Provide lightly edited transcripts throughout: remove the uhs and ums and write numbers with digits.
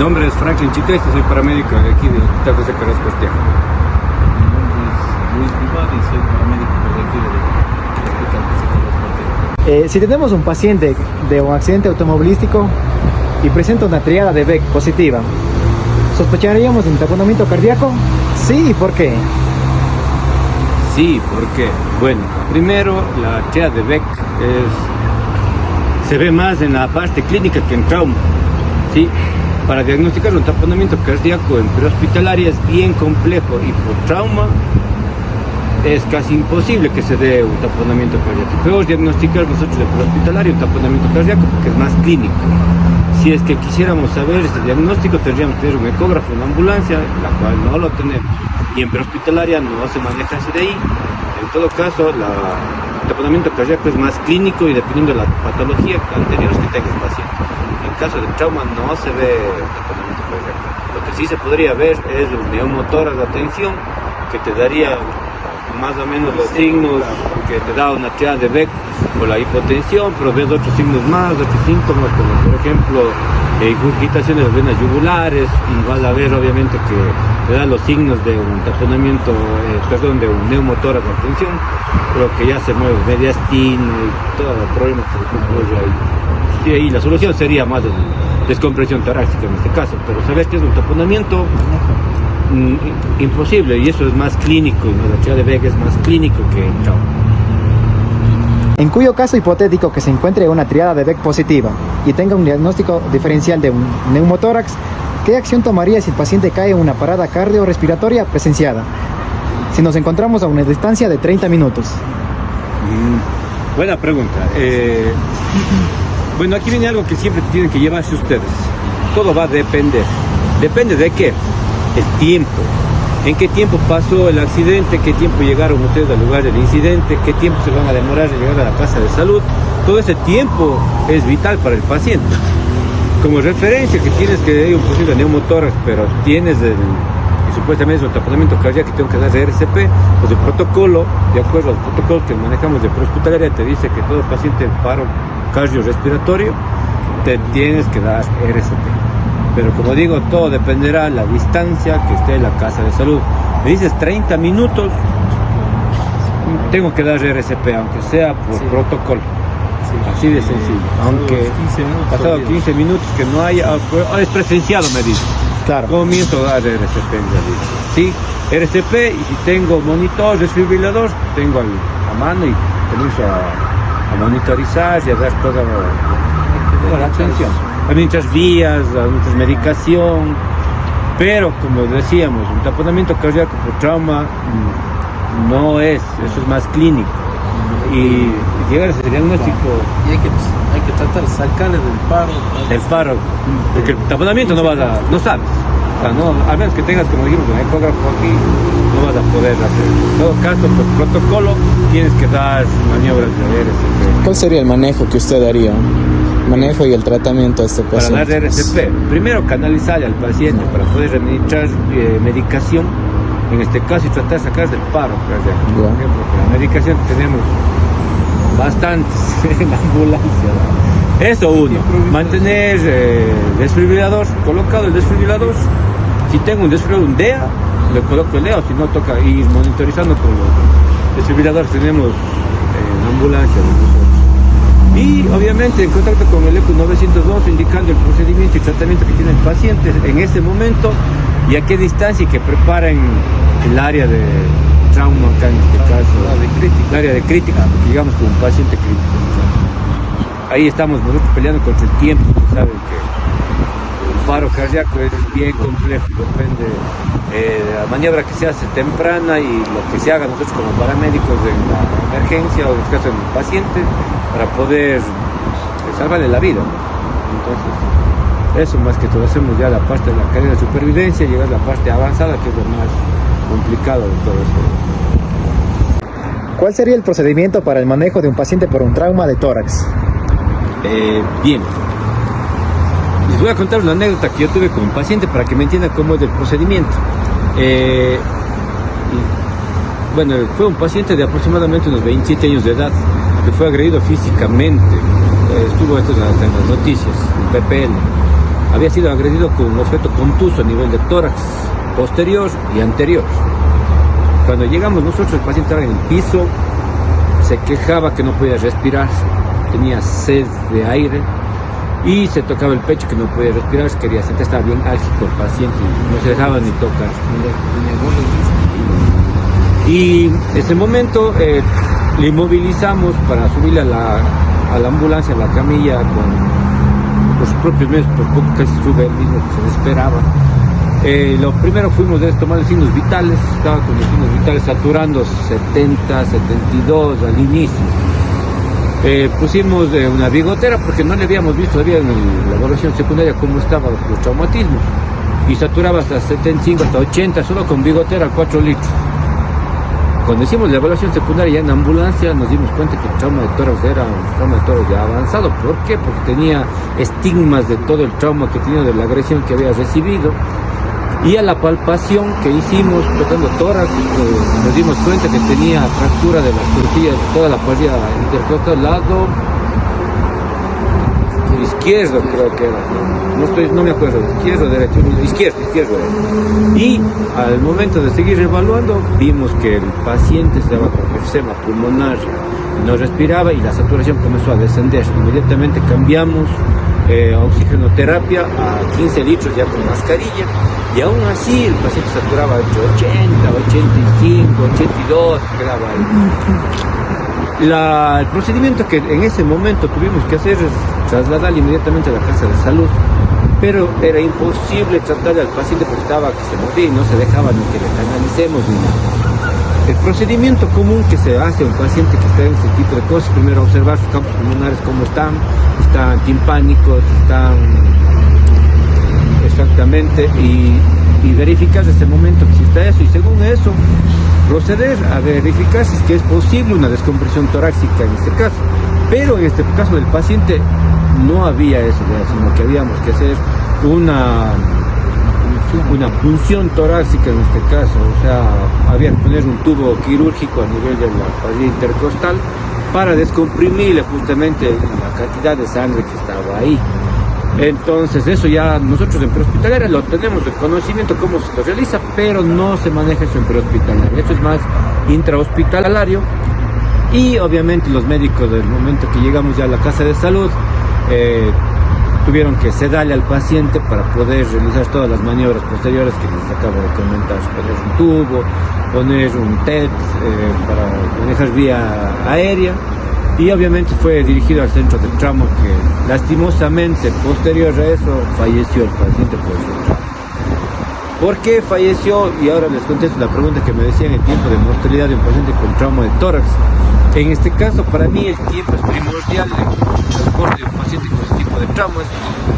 nombre es Franklin Chiquesta, soy paramédico de aquí de Hospital José Carrasco Estiaje. Mi nombre es Luis Vivar y soy paramédico de aquí del Hospital José Carrasco Estiaje. Si tenemos un paciente de un accidente automovilístico y presenta una triada de Beck positiva, ¿sospecharíamos de un taponamiento cardíaco? Sí, ¿y por qué? Sí, porque, bueno, primero la triada de Beck se ve más en la parte clínica que en trauma, ¿sí? Para diagnosticar un taponamiento cardíaco en prehospitalaria es bien complejo y por trauma es casi imposible que se dé un taponamiento cardíaco. Podemos diagnosticar nosotros en prehospitalaria un taponamiento cardíaco porque es más clínico. Si es que quisiéramos saber ese diagnóstico, tendríamos que tener un ecógrafo en la ambulancia, la cual no lo tenemos. Y en prehospitalaria no se maneja ese de ahí. En todo caso, el taponamiento cardíaco es más clínico y dependiendo de la patología anterior que tenga el paciente. En caso de trauma no se ve taponamiento cardíaco. Lo que sí se podría ver es un neumotórax de atención que te daría más o menos los signos que te da una triada de Beck por la hipotensión, pero ves otros signos más, otros síntomas como por ejemplo ingurgitación de las venas yugulares, y vas a ver obviamente que te da los signos de un taponamiento, de un neumotórax de atención, pero que ya se mueve mediastino y todo el problema que se ocurre ahí. Y ahí la solución sería más descompresión torácica en este caso, pero sabes que es un taponamiento imposible y eso es más clínico, ¿no? La triada de Beck es más clínico que el trauma. En cuyo caso hipotético que se encuentre una triada de Beck positiva y tenga un diagnóstico diferencial de un neumotórax, ¿qué acción tomaría si el paciente cae en una parada cardiorrespiratoria presenciada? Si nos encontramos a una distancia de 30 minutos. Buena pregunta. Bueno, aquí viene algo que siempre tienen que llevarse ustedes. Todo va a depender. ¿Depende de qué? El tiempo. ¿En qué tiempo pasó el accidente? ¿Qué tiempo llegaron ustedes al lugar del incidente? ¿Qué tiempo se van a demorar en llegar a la casa de salud? Todo ese tiempo es vital para el paciente. Como referencia que tienes que ir un posible neumotórax, pero tienes y supuestamente es un taponamiento cardíaco que tengo que dar RCP, pues el protocolo, de acuerdo a los protocolos que manejamos de prehospitalaria, te dice que todo paciente en paro cardiorrespiratorio te tienes que dar RCP. Pero como digo, todo dependerá de la distancia que esté en la casa de salud. Me dices 30 minutos, tengo que dar RCP, aunque sea por protocolo. Así de sencillo. Aunque pasado 15 minutos que no haya, es presenciado, me dice. Claro. Comienzo a dar RCP en realidad. Sí, RCP, y si tengo monitor, desfibrilador, tengo a mano y comienzo a monitorizar y a dar toda la atención. Hay muchas vías, hay mucha medicación, pero como decíamos, un taponamiento cardíaco por trauma no es, eso es más clínico. Y llegar a ese diagnóstico. Y hay que tratar de sacarle del paro. Porque el taponamiento no sabes. O sea, no, a menos que tengas, como dijimos, un ecógrafo aquí, no vas a poder hacer. En todo caso, por protocolo, tienes que dar maniobras de RCP. ¿Cuál sería el manejo que usted haría? Manejo y el tratamiento a este paciente. Para dar RCP, primero canalizar al paciente para poder administrar medicación, en este caso, y tratar de sacar del paro cardíaco. Por ejemplo, la medicación que tenemos bastantes en la ambulancia. Eso uno, mantener desfibrilador, colocado el desfibrilador. Si tengo un desfibrilador, un DEA, le coloco el DEA, o si no, toca ir monitorizando con los desfibriladores que tenemos en la ambulancia. Y obviamente en contacto con el ECO 912 indicando el procedimiento y tratamiento que tiene el paciente en ese momento y a qué distancia, y que preparen el área de trauma acá en este caso, el área de crítica, digamos como un paciente crítico. Ahí estamos nosotros peleando contra el tiempo, saben que el paro cardíaco es bien complejo, depende de la maniobra que se hace temprana y lo que se haga nosotros como paramédicos en la emergencia o en el caso del paciente para poder salvarle la vida. Entonces, eso más que todo, hacemos ya la parte de la cadena de supervivencia, llegar a la parte avanzada, que es lo más complicado de todo esto. ¿Cuál sería el procedimiento para el manejo de un paciente por un trauma de tórax? Bien, les voy a contar una anécdota que yo tuve con un paciente para que me entiendan cómo es el procedimiento. Bueno, fue un paciente de aproximadamente unos 27 años de edad que fue agredido físicamente. Estuvo esto en las noticias, en PPL. había sido agredido con un objeto contuso a nivel de tórax posterior y anterior. Cuando llegamos nosotros, el paciente estaba en el piso, se quejaba que no podía respirar, tenía sed de aire y se tocaba el pecho que no podía respirar, se quería sentar, estaba bien álgico el paciente, no se dejaba ni tocar. Y en ese momento le inmovilizamos para subirle a la ambulancia, a la camilla, por sus propios medios, por poco casi sube él mismo, que se desesperaba. Lo primero fuimos de tomar los signos vitales, estaba con los signos vitales saturando 70, 72 al inicio. Pusimos una bigotera porque no le habíamos visto todavía en la evaluación secundaria cómo estaban los traumatismos, y saturaba hasta 75, hasta 80, solo con bigotera 4 litros. Cuando hicimos la evaluación secundaria ya en ambulancia, nos dimos cuenta que el trauma de tórax era un trauma de tórax ya avanzado. ¿Por qué? Porque tenía estigmas de todo el trauma que tenía, de la agresión que había recibido. Y a la palpación que hicimos tocando tórax, nos dimos cuenta que tenía fractura de las costillas, toda la parrilla intercostal, lado izquierdo, creo que era, no me acuerdo, izquierdo, derecho, izquierdo era. Y al momento de seguir evaluando, vimos que el paciente estaba con enfisema pulmonar, no respiraba y la saturación comenzó a descender. Inmediatamente cambiamos a oxigenoterapia a 15 litros ya con mascarilla, y aún así el paciente saturaba entre 80, 85, 82, quedaba ahí. El procedimiento que en ese momento tuvimos que hacer es trasladarle inmediatamente a la casa de salud, pero era imposible tratarle al paciente porque estaba que se moría y no se dejaba ni que le canalicemos ni nada. El procedimiento común que se hace a un paciente que está en este tipo de cosas, primero observar sus campos pulmonares cómo están timpánicos, están exactamente, y verificar desde ese momento que si está eso, y según eso proceder a verificar si es que es posible una descompresión torácica en este caso. Pero en este caso del paciente no había eso, sino que habíamos que hacer una punción torácica en este caso, o sea, había que poner un tubo quirúrgico a nivel de la parrilla intercostal para descomprimirle justamente la cantidad de sangre que estaba ahí. Entonces eso ya nosotros en prehospitalaria lo tenemos de conocimiento cómo se lo realiza, pero no se maneja eso en prehospitalaria, eso es más intrahospitalario. Y obviamente los médicos del momento que llegamos ya a la casa de salud tuvieron que sedarle al paciente para poder realizar todas las maniobras posteriores que les acabo de comentar, poner un tubo, poner un TET para manejar vía aérea, y obviamente fue dirigido al centro de trauma, que lastimosamente posterior a eso falleció el paciente por ese trauma. ¿Por qué falleció? Y ahora les contesto la pregunta que me decían, el tiempo de mortalidad de un paciente con trauma de tórax. En este caso, para mí el tiempo es primordial en el transporte de un paciente con este tipo de traumas,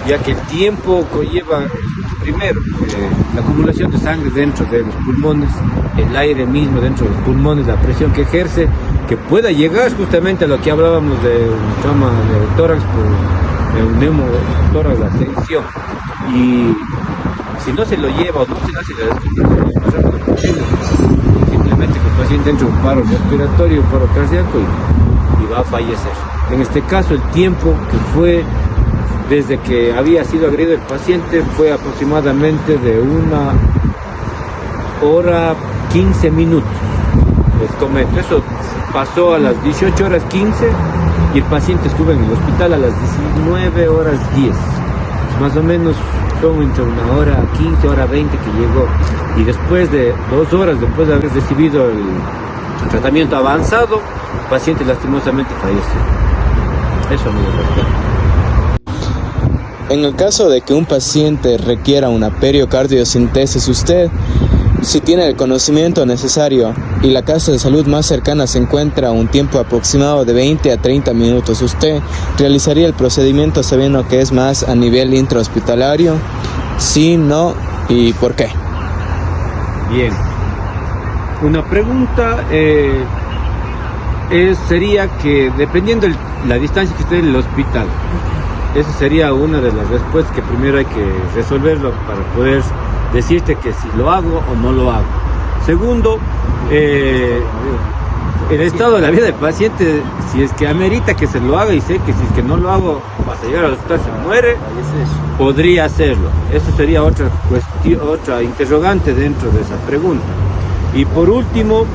ya que el tiempo conlleva, primero, la acumulación de sangre dentro de los pulmones, el aire mismo dentro de los pulmones, la presión que ejerce, que pueda llegar justamente a lo que hablábamos de un trauma de tórax por un neumotórax, la tensión. Y si no se lo lleva o no se hace la descompresión lo más rápido posible, simplemente que el paciente entre un paro respiratorio, un paro cardíaco y va a fallecer. En este caso el tiempo que fue desde que había sido agredido el paciente fue aproximadamente de 1 hora 15 minutos. Les comento, eso pasó a las 18 horas 15 y el paciente estuvo en el hospital a las 19 horas 10. Más o menos son entre 1 hora 15, hora 20 que llegó, y después de 2 horas después de haber recibido el tratamiento avanzado, el paciente lastimosamente falleció. Eso, amigo. En el caso de que un paciente requiera una periocardiosíntesis, usted, si tiene el conocimiento necesario y la casa de salud más cercana se encuentra a un tiempo aproximado de 20 a 30 minutos, ¿usted realizaría el procedimiento sabiendo que es más a nivel intrahospitalario? Sí, no, ¿y por qué? Bien. Una pregunta sería que dependiendo de la distancia que esté en el hospital, esa sería una de las respuestas que primero hay que resolverlo para poder decirte que si lo hago o no lo hago. Segundo, el estado de la vida del paciente, si es que amerita que se lo haga, y sé que si es que no lo hago, hasta llegar al hospital se muere, podría hacerlo. Eso sería otra cuestión, otra interrogante dentro de esa pregunta. Y por último,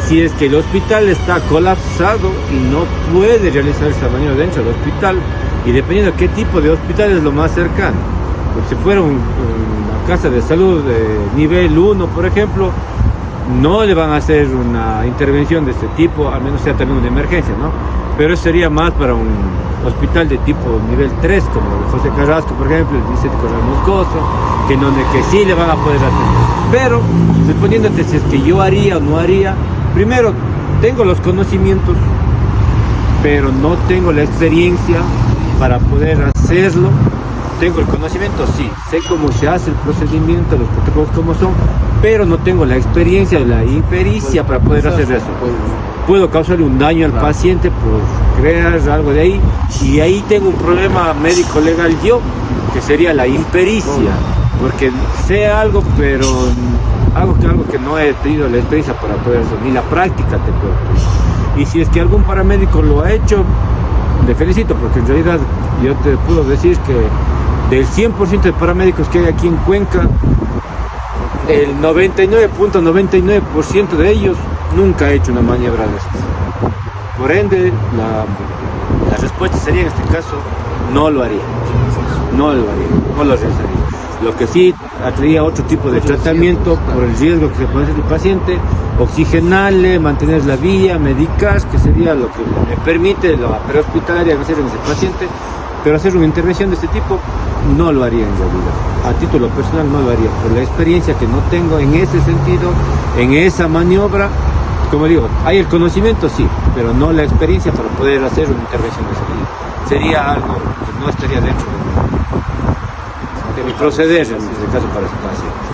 si es que el hospital está colapsado y no puede realizar esta maniobra dentro del hospital, y dependiendo de qué tipo de hospital es lo más cercano, porque si fuera una casa de salud de nivel 1, por ejemplo, no le van a hacer una intervención de este tipo, al menos sea también una emergencia, ¿no? Pero eso sería más para un hospital de tipo nivel 3, como el José Carrasco, por ejemplo, el Vicente Corral Moscoso, que sí le van a poder hacer. Pero, respondiéndote si es que yo haría o no haría, primero, tengo los conocimientos, pero no tengo la experiencia para poder hacerlo. Tengo el conocimiento, sí, sé cómo se hace el procedimiento, los protocolos cómo son, pero no tengo la experiencia, la impericia para poder hacer eso. Puedo causarle un daño al paciente por crear algo de ahí, y ahí tengo un problema médico legal yo, que sería la impericia, porque sé algo, pero algo que no he tenido la experiencia para poder hacer, ni la práctica te puedo decir. Y si es que algún paramédico lo ha hecho, le felicito, porque en realidad yo te puedo decir que del 100% de paramédicos que hay aquí en Cuenca, el 99.99% de ellos nunca ha hecho una maniobra de estas. Por ende, la respuesta sería en este caso, no lo haría. No lo realizaría. Lo que sí haría otro tipo de tratamiento por el riesgo que se puede hacer el paciente, oxigenarle, mantener la vía, medicar, que sería lo que me permite la prehospitalaria hacer en ese paciente. Pero hacer una intervención de este tipo no lo haría en realidad. A título personal no lo haría, por la experiencia que no tengo en ese sentido, en esa maniobra. Como digo, hay el conocimiento, sí, pero no la experiencia para poder hacer una intervención de ese tipo. Sería algo que no estaría dentro de mi proceder, en este caso, para ese paciente.